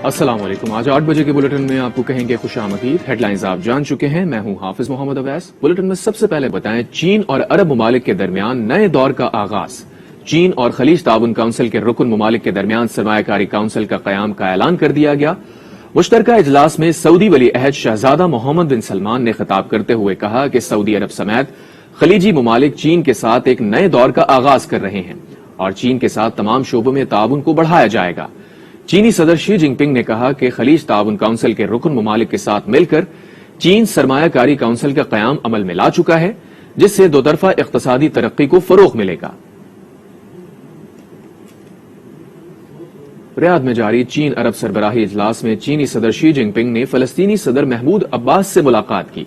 السلام علیکم. آج 8 بجے کے بلیٹن میں آپ کو کہیں گے خوش آمدید. ہیڈ لائنز آپ جان چکے ہیں. میں ہوں حافظ محمد اویس. بلیٹن میں سب سے پہلے بتائیں چین اور عرب ممالک کے درمیان نئے دور کا آغاز. چین اور خلیج تعاون کونسل کے رکن ممالک کے درمیان سرمایہ کاری کونسل کا قیام کا اعلان کر دیا گیا. مشترکہ اجلاس میں سعودی ولی عہد شہزادہ محمد بن سلمان نے خطاب کرتے ہوئے کہا کہ سعودی عرب سمیت خلیجی ممالک چین کے ساتھ ایک نئے دور کا آغاز کر رہے ہیں اور چین کے ساتھ تمام شعبوں میں تعاون کو بڑھایا جائے گا. چینی صدر شی جن پنگ نے کہا کہ خلیج تعاون کونسل کے رکن ممالک کے ساتھ مل کر چین سرمایہ کاری کونسل کا قیام عمل میں لا چکا ہے جس سے دو طرفہ اقتصادی ترقی کو فروغ ملے گا. ریاض میں جاری چین عرب سربراہی اجلاس میں چینی صدر شی جن پنگ نے فلسطینی صدر محمود عباس سے ملاقات کی.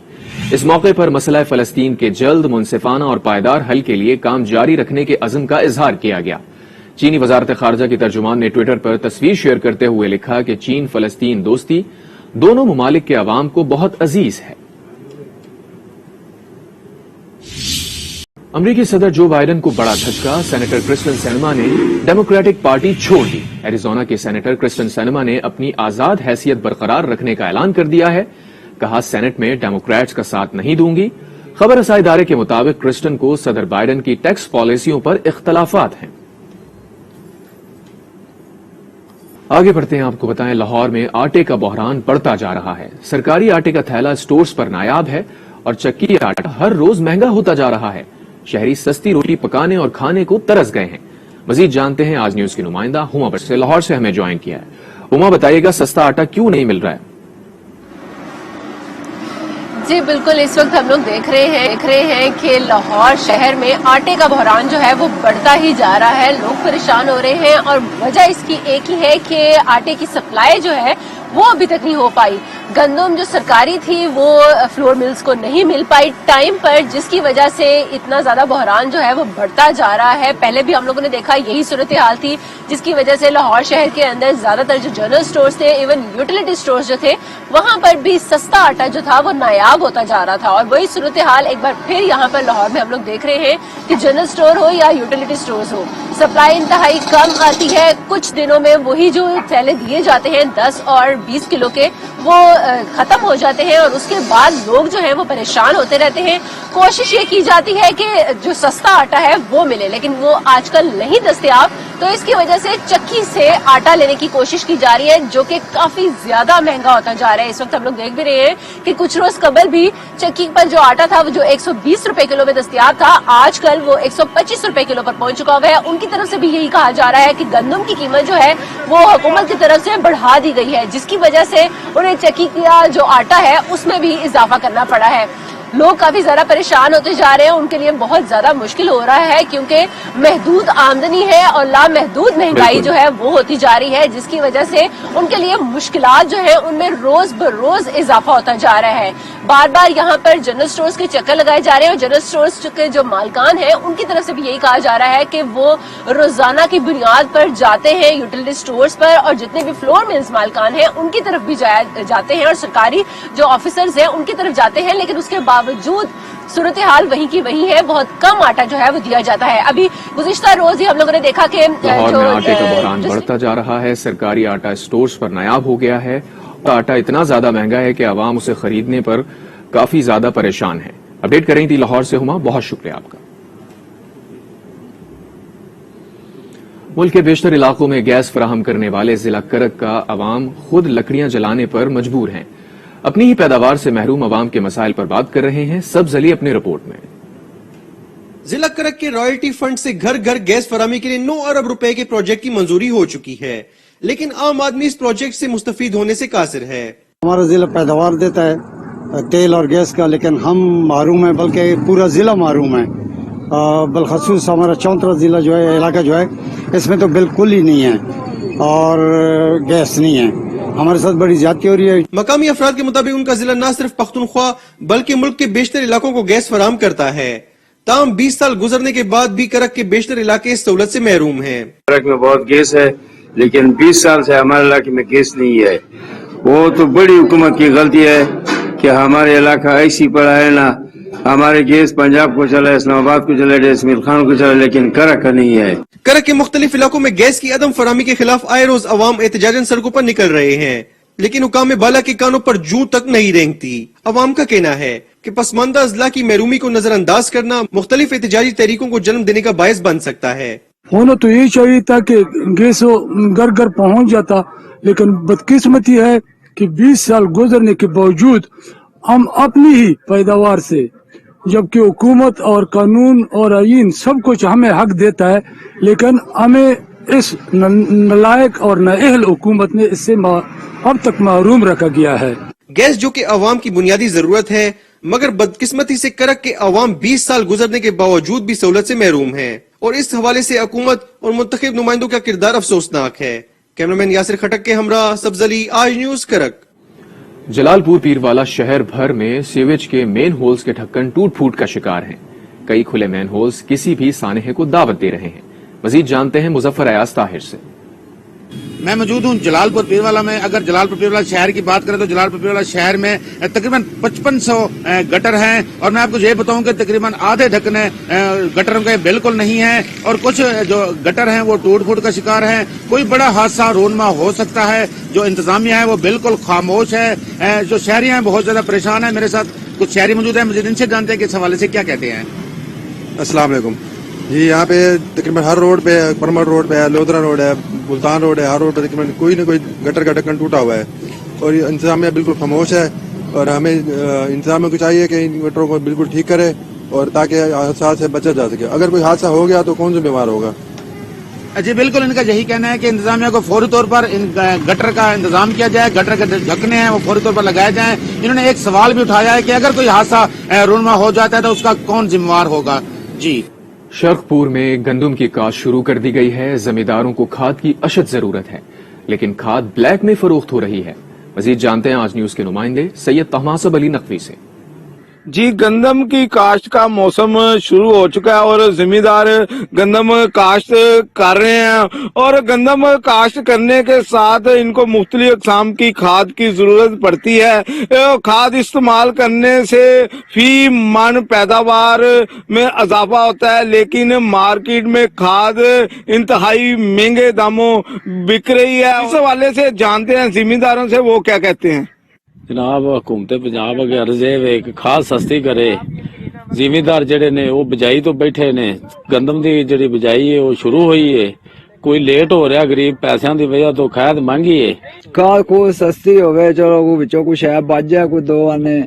اس موقع پر مسئلہ فلسطین کے جلد منصفانہ اور پائیدار حل کے لیے کام جاری رکھنے کے عزم کا اظہار کیا گیا. چینی وزارت خارجہ کی ترجمان نے ٹویٹر پر تصویر شیئر کرتے ہوئے لکھا کہ چین فلسطین دوستی دونوں ممالک کے عوام کو بہت عزیز ہے. امریکی صدر جو بائیڈن کو بڑا جھٹکا. سینیٹر کرسٹن سینما نے ڈیموکریٹک پارٹی چھوڑ دی. ایریزونا کے سینیٹر کرسٹن سینما نے اپنی آزاد حیثیت برقرار رکھنے کا اعلان کر دیا ہے. کہا سینٹ میں ڈیموکریٹس کا ساتھ نہیں دوں گی. خبر رسائی ادارے کے مطابق کرسٹن کو صدر بائیڈن کی ٹیکس پالیسیوں پر اختلافات ہیں. آگے بڑھتے ہیں. آپ کو بتائیں لاہور میں آٹے کا بحران بڑھتا جا رہا ہے. سرکاری آٹے کا تھیلا سٹورز پر نایاب ہے اور چکی آٹا ہر روز مہنگا ہوتا جا رہا ہے. شہری سستی روٹی پکانے اور کھانے کو ترس گئے ہیں. مزید جانتے ہیں آج نیوز کی نمائندہ ہما بٹ سے. لاہور سے ہمیں جوائن کیا ہے. ہما بتائیے گا سستا آٹا کیوں نہیں مل رہا ہے؟ جی بالکل، اس وقت ہم لوگ دیکھ رہے ہیں کہ لاہور شہر میں آٹے کا بحران جو ہے وہ بڑھتا ہی جا رہا ہے. لوگ پریشان ہو رہے ہیں اور وجہ اس کی ایک ہی ہے کہ آٹے کی سپلائی جو ہے وہ ابھی تک نہیں ہو پائی. گندم جو سرکاری تھی وہ فلور ملز کو نہیں مل پائی ٹائم پر، جس کی وجہ سے اتنا زیادہ بحران جو ہے وہ بڑھتا جا رہا ہے. پہلے بھی ہم لوگوں نے دیکھا یہی صورتحال تھی جس کی وجہ سے لاہور شہر کے اندر زیادہ تر جو جنرل سٹورز تھے، ایون یوٹیلیٹی سٹورز جو تھے، وہاں پر بھی سستا آٹا جو تھا وہ نایاب ہوتا جا رہا تھا. اور وہی صورتحال ایک بار پھر یہاں پر لاہور میں ہم لوگ دیکھ رہے ہیں کہ جنرل سٹور ہو یا یوٹیلیٹی سٹورز ہو، سپلائی انتہائی کم آتی ہے. کچھ دنوں میں وہی جو تھیلے دیے جاتے ہیں 10 اور 20 کلو کے، وہ ختم ہو جاتے ہیں اور اس کے بعد لوگ جو ہیں وہ پریشان ہوتے رہتے ہیں. کوشش یہ کی جاتی ہے کہ جو سستا آٹا ہے وہ ملے، لیکن وہ آج کل نہیں دستیاب. تو اس کی وجہ سے چکی سے آٹا لینے کی کوشش کی جا رہی ہے جو کہ کافی زیادہ مہنگا ہوتا جا رہا ہے. اس وقت ہم لوگ دیکھ بھی رہے ہیں کہ کچھ روز قبل بھی چکی پر جو آٹا تھا وہ جو 120 روپے کلو میں دستیاب تھا، آج کل وہ 125 روپے کلو پر پہنچ چکا ہوا ہے. ان کی طرف سے بھی یہی کہا جا رہا ہے کہ گندم کی قیمت جو ہے وہ حکومت کی طرف سے بڑھا دی گئی ہے، جس کی وجہ سے انہیں چکی کا جو آٹا ہے اس میں بھی اضافہ کرنا پڑا ہے. لوگ کافی زیادہ پریشان ہوتے جا رہے ہیں. ان کے لیے بہت زیادہ مشکل ہو رہا ہے کیونکہ محدود آمدنی ہے اور لامحدود مہنگائی جو ہے وہ ہوتی جا رہی ہے، جس کی وجہ سے ان کے لیے مشکلات جو ہیں ان میں روز بروز اضافہ ہوتا جا رہا ہے. بار بار یہاں پر جنرل سٹورز کے چکر لگائے جا رہے ہیں اور جنرل سٹورز کے جو مالکان ہیں ان کی طرف سے بھی یہی کہا جا رہا ہے کہ وہ روزانہ کی بنیاد پر جاتے ہیں یوٹیلیٹی سٹورز پر اور جتنے بھی فلور ملز مالکان ہیں ان کی طرف بھی جاتے ہیں اور سرکاری جو آفیسرز ہیں ان کی طرف جاتے ہیں، لیکن اس کے باوجود صورتحال وہیں کی وہیں ہے. بہت کم آٹا جو ہے وہ دیا جاتا ہے. ابھی گزشتہ روز ہی ہم لوگوں نے دیکھا کہ لاہور میں آٹے کا بحران بڑھتا جا رہا ہے. سرکاری آٹا سٹورز پر نایاب ہو گیا ہے. آٹا اتنا زیادہ مہنگا ہے کہ عوام اسے خریدنے پر کافی زیادہ پریشان ہے. اپڈیٹ کر رہی تھی لاہور سے ہما. بہت شکریہ آپ کا. ملک کے بیشتر علاقوں میں گیس فراہم کرنے والے ضلع کرک کا عوام خود لکڑیاں جلانے پر مجبور ہیں. اپنی ہی پیداوار سے محروم عوام کے مسائل پر بات کر رہے ہیں سبز علی اپنی رپورٹ میں. ضلع کرک کے رائلٹی فنڈ سے گھر گھر گیس فراہمی کے لیے 9 ارب روپے کے پروجیکٹ کی منظوری ہو چکی ہے، لیکن عام آدمی اس پروجیکٹ سے مستفید ہونے سے قاصر ہے. ہمارا ضلع پیداوار دیتا ہے تیل اور گیس کا، لیکن ہم محروم ہیں، بلکہ پورا ضلع محروم ہے. بالخصوص ہمارا چونترا ضلع جو ہے، علاقہ جو ہے، اس میں تو بالکل ہی نہیں ہے اور گیس نہیں ہے. ہمارے ساتھ بڑی زیادتی ہو رہی ہے. مقامی افراد کے مطابق ان کا ضلع نہ صرف پختونخوا بلکہ ملک کے بیشتر علاقوں کو گیس فراہم کرتا ہے. تاہم 20 سال گزرنے کے بعد بھی کرک کے بیشتر علاقے اس سہولت سے محروم ہیں. کرک میں بہت گیس ہے لیکن 20 سال سے ہمارے علاقے میں گیس نہیں ہے. وہ تو بڑی حکومت کی غلطی ہے کہ ہمارے علاقہ ایسی پڑا ہے نا हमारे गैस पंजाब को चला, इस्लामाबाद को चला, जैसमीर खान को चला, लेकिन करक का नहीं है। करक के मुख्तलिफ इलाकों में गैस की अदम फराहमी के खिलाफ आए रोज अवाम एहतजाजन सड़कों पर निकल रहे हैं, लेकिन हुकाम बाला के कानों पर जूं तक नहीं रेंगती। अवाम का कहना है कि पसमानदा अजला की महरूमी को नजरअंदाज करना मुख्तलिफ एहतजाजी तहरीकों को जन्म देने का बायस बन सकता है। होना तो यही चाहिए था कि गैस घर घर पहुंच जाता, लेकिन बदकिस्मती है कि 20 साल गुजरने के बावजूद हम अपनी ही पैदावार से, जबकि हुकूमत और कानून और आईन सब कुछ हमें हक देता है, लेकिन हमें इस नलायक और नाअहल हुकूमत ने इससे अब तक महरूम रखा गया है। गैस जो कि अवाम की बुनियादी जरूरत है, मगर बदकिस्मती से करक के अवाम 20 साल गुजरने के बावजूद भी सहूलत से महरूम है, और इस हवाले से हुकूमत और मुंतखब नुमाइंदों का किरदार अफसोसनाक है। कैमरामैन यासिर खटक के हमरा सब्जली, आज न्यूज करक। जलालपुर पीरवाला शहर भर में सीवेज के मेन होल्स के ढक्कन टूट फूट का शिकार हैं। कई खुले मेन होल्स किसी भी सानहे को दावत दे रहे हैं। मजीद जानते हैं मुजफ्फर अयाज ताहिर से। मैं मौजूद हूँ जलालपुर पीरवाला में। अगर जलालपुर पीरवाला शहर की बात करें तो जलालपुर पीरवाला शहर में तकरीबन 5500 गटर हैं, और मैं आपको ये बताऊं कि तकरीबन आधे ढकने गटरों के बिल्कुल नहीं हैं, और कुछ जो गटर हैं वो टूट फूट का शिकार हैं। कोई बड़ा हादसा रोनमा हो सकता है। जो इंतजामिया है वो बिल्कुल खामोश है। जो शहरी हैं बहुत ज्यादा परेशान है। मेरे साथ कुछ शहरी मौजूद है, मजीद इनसे जानते हैं कि इस हवाले से क्या कहते हैं। अस्सलाम वालेकुम जी। यहाँ पे तकरीबन हर रोड पे, परमल रोड पे है, लोधरा रोड है, मुल्तान रोड है, हर रोड पे तकरीबन कोई न कोई गटर का ढक्कन टूटा हुआ है, और ये इंतजामिया बिल्कुल खामोश है। और हमें इंतजामिया को चाहिए कि इन गटरों को बिल्कुल ठीक करे, और ताकि हादसा से बचा जा सके। अगर कोई हादसा हो गया तो कौन सा बीमार होगा। जी बिल्कुल, इनका यही कहना है कि इंतजामिया को फौरी तौर पर इन गटर का इंतजाम किया जाए, गटर के ढकने हैं वो फौरी तौर पर लगाए जाएं। इन्होंने एक सवाल भी उठाया है कि अगर कोई हादसा रोनमा हो जाता है तो उसका कौन जिम्मेवार होगा। जी, शर्कपुर में गंदम की काश्त शुरू कर दी गई है। जमींदारों को खाद की अशद जरूरत है, लेकिन खाद ब्लैक में फरोख्त हो रही है। मजीद जानते हैं आज न्यूज के नुमाइंदे सैयद तहमासब अली नकवी से। जी, गंदम की काश्त का मौसम शुरू हो चुका है और जिम्मेदार गंदम काश्त कर रहे हैं, और गंदम काश्त करने के साथ इनको मुख्तलिफ अक़साम की खाद की जरूरत पड़ती है। खाद इस्तेमाल करने से फी मन पैदावार में इजाफा होता है, लेकिन मार्केट में खाद इंतहाई महंगे दामों बिक रही है। इस हवाले से जानते हैं जिम्मेदारों से, वो क्या कहते हैं। जनाब, हुकूमत पंजाब अगे अर्ज है कि खाद सस्ती करे। जिमीदार जेडे ने वो बिजाई तो बैठे ने, गंदम की जी बिजाई है वो शुरू हुई है, कोई लेट हो रहा, गरीब पैसों की वजह तो खाद महंगी है। खाद को सस्ती होवे, चलो को विचों कुछ है बच जाए, कोई दो आने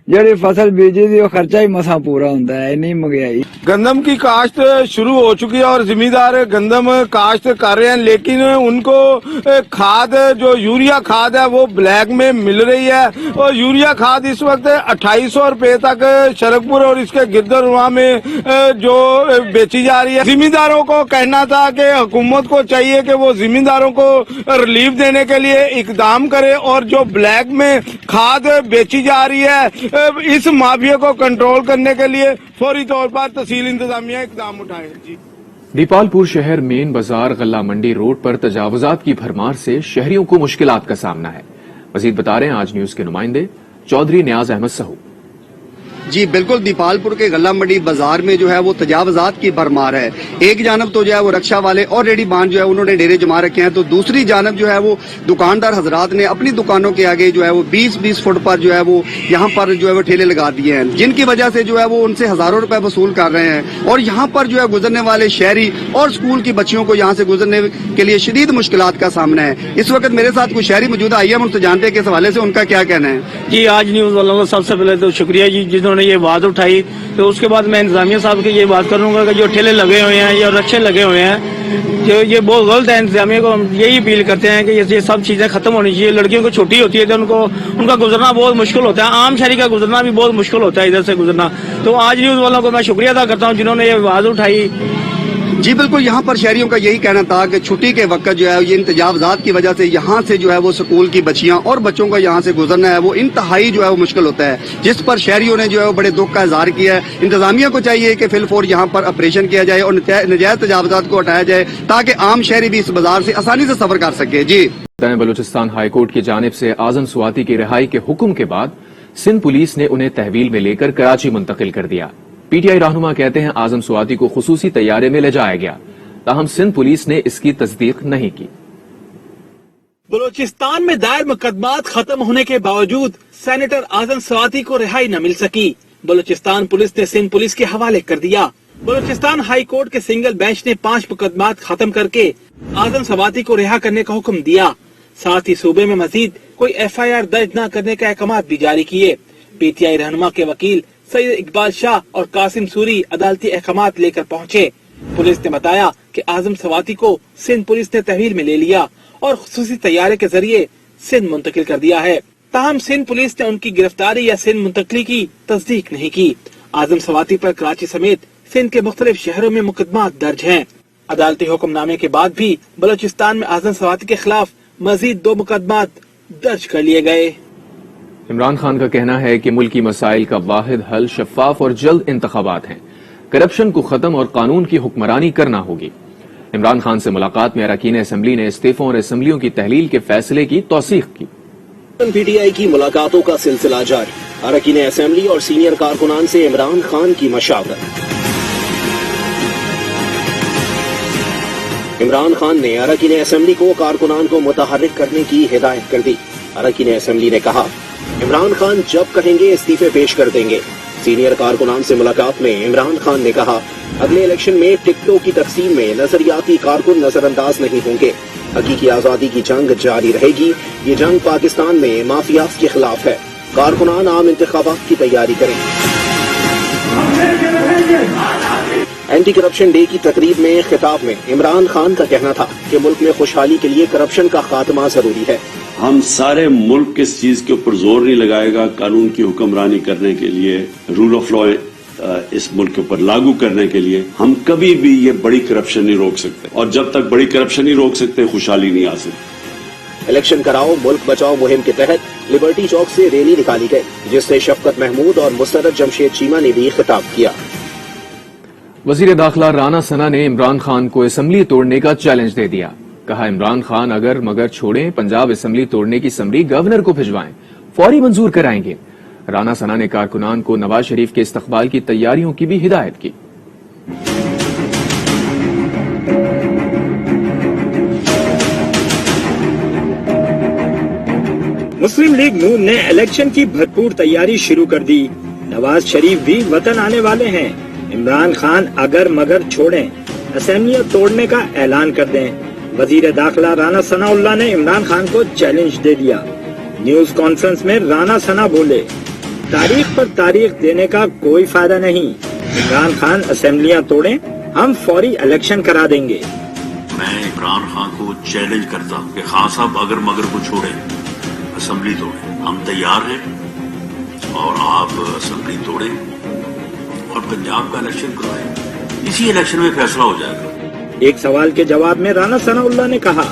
जेडी फसल बीजी थी वो खर्चा ही मसा पूरा होता है, नहीं महंगाई। गंदम की काश्त शुरू हो चुकी है और जिम्मेदार गंदम काश्त कर रहे हैं, लेकिन उनको खाद जो यूरिया खाद है वो ब्लैक में मिल रही है, और यूरिया खाद इस वक्त 2800 रुपए तक शरकपुर और इसके गिरदरवा में जो बेची जा रही है। जिम्मेदारों को कहना था कि हुकूमत को चाहिए कि वो जिम्मेदारों को रिलीफ देने के लिए इकदाम करे, और जो ब्लैक में खाद बेची जा रही है इस माफिया को कंट्रोल करने के लिए फौरी तौर पर तहसील इंतजामिया इकदाम उठाए। जी, दीपालपुर शहर मेन बाजार गल्ला मंडी रोड पर तजावुजात की भरमार से शहरियों को मुश्किलात का सामना है। मजीद बता रहे हैं आज न्यूज के नुमाइंदे चौधरी नियाज अहमद सहू। जी बिल्कुल, दीपालपुर के गल्ला मंडी बाजार में जो है वो तजावजात की भरमार है। एक जानब तो जो है वो रक्षा वाले और रेडी बांध जो है उन्होंने डेरे जमा रखे हैं, तो दूसरी जानब जो है वो दुकानदार हजरात ने अपनी दुकानों के आगे जो है वो 20-20 फुट पर जो है वो यहाँ पर जो है वो ठेले लगा दिए हैं, जिनकी वजह से जो है वो उनसे हजारों रुपए वसूल कर रहे हैं, और यहाँ पर जो है गुजरने वाले शहरी और स्कूल की बच्चियों को यहाँ से गुजरने के लिए शदीद मुश्किलात का सामना है। इस वक्त मेरे साथ कुछ शहरी मौजूद है, हम उनसे जानते हैं कि इस हवाले से उनका क्या कहना है। जी, आज न्यूज वालों को सबसे पहले तो शुक्रिया जी जिन्होंने ये बात उठाई। तो उसके बाद मैं इंतजामिया साहब की ये बात करूंगा कि जो ठेले लगे हुए हैं या रक्षे लगे हुए हैं, जो ये बहुत गलत है। इंतजामिया को हम यही अपील करते हैं कि ये सब चीजें खत्म होनी चाहिए। लड़कियों को छुट्टी होती है तो उनका गुजरना बहुत मुश्किल होता है, आम शहरी का गुजरना भी बहुत मुश्किल होता है, इधर से गुजरना। तो आज न्यूज वालों को मैं शुक्रिया अदा करता हूँ जिन्होंने ये बात उठाई। जी बिल्कुल, यहाँ पर शहरियों का यही कहना था कि छुट्टी के वक्त जो है ये इंतजावजात की वजह से यहाँ से जो है वो स्कूल की बच्चियां और बच्चों का यहाँ से गुजरना है वो इंतहाई जो है वो मुश्किल होता है, जिस पर शहरियों ने जो है वो बड़े दुख का इजहार किया है। इंतजामिया को चाहिए कि फिलफौर यहाँ पर ऑपरेशन किया जाए और नजायज तजावजात को हटाया जाए, ताकि आम शहरी भी इस बाजार से आसानी से सफर कर सके। जी, बलूचिस्तान हाईकोर्ट की जानिब से आजम स्वाति की रिहाई के हुक्म के बाद सिंध पुलिस ने उन्हें तहवील में लेकर कराची मुंतकिल कर दिया। पीटीआई रहनुमा कहते हैं आजम स्वाति को खुसूसी तैयारे में ले जाया गया, ताहम सिंध पुलिस ने इसकी तस्दीक नहीं की। बलूचिस्तान में दायर मुकदमात खत्म होने के बावजूद सेनेटर आजम स्वाति को रिहाई न मिल सकी। बलूचिस्तान पुलिस ने सिंध पुलिस के हवाले कर दिया। बलूचिस्तान हाई कोर्ट के सिंगल बेंच ने 5 मुकदमात खत्म करके आजम स्वाति को रिहा करने का हुक्म दिया। साथ ही सूबे में मजीद कोई FIR दर्ज न करने के अहकामात भी जारी किए। पीटीआई रहनुमा के वकील सैयद इकबाल शाह और कासिम सूरी अदालती अहकामात लेकर पहुंचे। पुलिस ने बताया कि आजम स्वाति को सिंध पुलिस ने तहवील में ले लिया और खुसूसी तैयारे के जरिए सिंध मुंतकिल कर दिया है। ताहम सिंध पुलिस ने उनकी गिरफ्तारी या सिंध मुंतकली की तस्दीक नहीं की। आजम स्वाति पर कराची समेत सिंध के मुख्तलिफ शहरों में मुकदमात दर्ज हैं। अदालती हुक्मनामे के बाद भी बलूचिस्तान में आजम स्वाति के खिलाफ मजीद 2 मुकदमात दर्ज कर लिए गए। इमरान खान का कहना है कि मुल्की मसाइल का वाहिद हल शफाफ और जल्द इंतखाबात हैं। करप्शन को खत्म और कानून की हुक्मरानी करना होगी। इमरान खान से मुलाकात में अरकान असम्बली ने इस्तीफों और असम्बलियों की तहलील के फैसले की तौसीक की। पीटीआई की मुलाकातों का सिलसिला जारी। अरकान असम्बली और सीनियर कारकुनान से इमरान खान की मशावरत। इमरान खान ने अरकान असम्बली को कारकुनान को मुतहर्रिक करने की हिदायत कर दी। अरकान असम्बली ने कहा इमरान खान जब कहेंगे इस्तीफे पेश कर देंगे। सीनियर कारकुनान से मुलाकात में इमरान खान ने कहा अगले इलेक्शन में टिकटों की तकसीम में नजरियाती कारकुन नजरअंदाज नहीं होंगे। हकीकी आजादी की जंग जारी रहेगी। ये जंग पाकिस्तान में माफियाज के खिलाफ है। कारकुनान आम इंतखाबात की तैयारी करें। एंटी करप्शन डे की तकरीब में खिताब में इमरान खान का कहना था कि मुल्क में खुशहाली के लिए करप्शन का खात्मा जरूरी है। हम सारे मुल्क किस चीज के ऊपर जोर नहीं लगाएगा कानून की हुक्मरानी करने के लिए, रूल ऑफ लॉ इस मुल्क के ऊपर लागू करने के लिए हम कभी भी ये बड़ी करप्शन नहीं रोक सकते, और जब तक बड़ी करप्शन नहीं रोक सकते खुशहाली नहीं आ सकती। इलेक्शन कराओ मुल्क बचाओ मुहिम के तहत लिबर्टी चौक से रैली निकाली गई, जिससे शफकत महमूद और मुसर्रत जमशेद चीमा ने भी खिताब किया। वजीर दाखिला राना सना ने इमरान खान को असम्बली तोड़ने का चैलेंज दे दिया। कहा इमरान खान अगर मगर छोड़ें, पंजाब असम्बली तोड़ने की समरी गवर्नर को भिजवाएं, फौरी मंजूर कराएंगे। राना सना ने कारकुनान को नवाज शरीफ के इस्तकबाल की तैयारियों की भी हिदायत की। मुस्लिम लीग नून ने इलेक्शन की भरपूर तैयारी शुरू कर दी। नवाज शरीफ भी वतन आने वाले हैं। इमरान खान अगर मगर छोड़ें, असेंबलियां तोड़ने का ऐलान कर दें। वजीर दाखिला राना सनाउल्लाह ने इमरान खान को चैलेंज दे दिया। न्यूज कॉन्फ्रेंस में राना सना बोले तारीख पर तारीख देने का कोई फायदा नहीं। इमरान खान असेंबलियां तोड़ें, हम फौरी इलेक्शन करा देंगे। मैं इमरान खान को चैलेंज करता हूँ कि खान साहब अगर मगर को छोड़ें, असेंबली तोड़ें, हम तैयार हैं और आप असेंबली तोड़ें और पंजाब का इलेक्शन करवाएं। इसी इलेक्शन में फैसला हो जाएगा। एक सवाल के जवाब में राना सनाउल्लाह ने कहा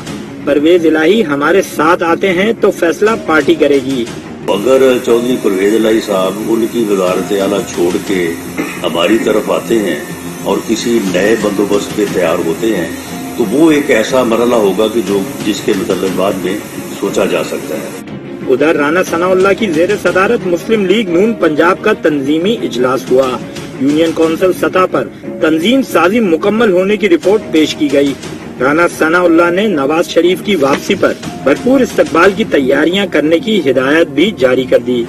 परवेज इलाही हमारे साथ आते हैं तो फैसला पार्टी करेगी। अगर चौधरी परवेज इलाही साहब उनकी वजारत आला छोड़ के हमारी तरफ आते हैं और किसी नए बंदोबस्त पे तैयार होते हैं तो वो एक ऐसा मरहला होगा कि जो जिसके मतलब बाद में सोचा जा सकता है। उधर राना सनाउल्लाह की जेर सदारत मुस्लिम लीग नून पंजाब का तंजीमी इजलास हुआ। यूनियन काउंसिल सतह पर तंजीम साजी मुकम्मल होने की रिपोर्ट पेश की गई। राना सनाउल्लाह ने नवाज शरीफ की वापसी पर भरपूर इस्तकबाल की तैयारियां करने की हिदायत भी जारी कर दी।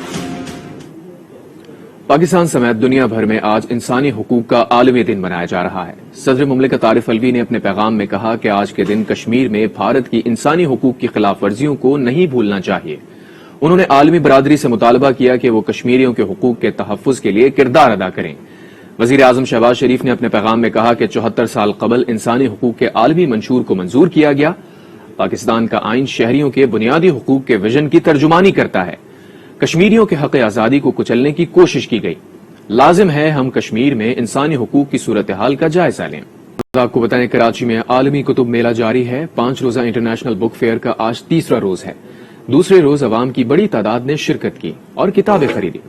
पाकिस्तान समेत दुनिया भर में आज इंसानी हुकूक का आलमी दिन मनाया जा रहा है। सदर मुमलिकत आरिफ अलवी ने अपने पैगाम में कहा कि आज के दिन कश्मीर में भारत की इंसानी हुकूक की खिलाफ वर्जियों को नहीं भूलना चाहिए। उन्होंने आलमी बरादरी से मुतालबा किया कि वो कश्मीरियों के हुकूक के तहफ़्फ़ुज़ के लिए किरदार अदा करें। वजीर आजम शहबाज शरीफ ने अपने पैगाम में कहा कि 74 साल कबल इंसानी हुकूक के आलमी मंशूर को मंजूर किया गया। पाकिस्तान का आइन शहरियों के बुनियादी हुकूक के विजन की तर्जुमानी करता है। कश्मीरियों के हक आज़ादी को कुचलने की कोशिश की गई। लाजिम है हम कश्मीर में इंसानी हुकूक की सूरत हाल का जायजा लें। आपको बताएं कराची में आलमी कुतुब मेला जारी है। 5 रोजा इंटरनेशनल बुक फेयर का आज तीसरा रोज है। दूसरे रोज अवाम की बड़ी तादाद ने शिरकत की और किताबें खरीदी।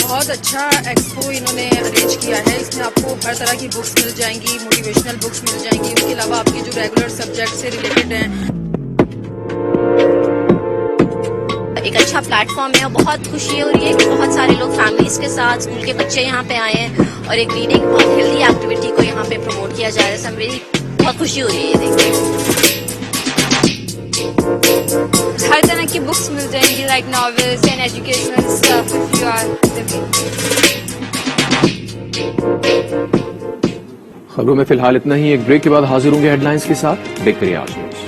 बहुत اچھا ایکسپو انہوں نے ارینج کیا ہے. اس میں آپ کو ہر طرح کی بکس مل جائیں گی, موٹیویشنل بکس مل جائیں گی, اس کے علاوہ آپ کے جو ریگولر سبجیکٹ سے ریلیٹڈ ہیں. ایک اچھا پلیٹ فارم ہے اور بہت خوشی ہو رہی ہے کہ بہت سارے لوگ فیملیز کے ساتھ, اسکول کے بچے یہاں پہ آئے ہیں اور ایک ریڈنگ بہت ہیلدی ایکٹیویٹی کو یہاں پہ پروموٹ کیا جا رہا ہے. سب میری بہت خوشی ہو رہی ہے یہ دیکھ کے. ہر طرح کی بکس مل جائیں گی, like novels and educational stuff if you are. خبروں میں فی الحال اتنا ہی. ایک بریک کے بعد حاضر ہوں گے ہیڈ لائنز کے ساتھ. دیکھتے رہیے آج نیوز.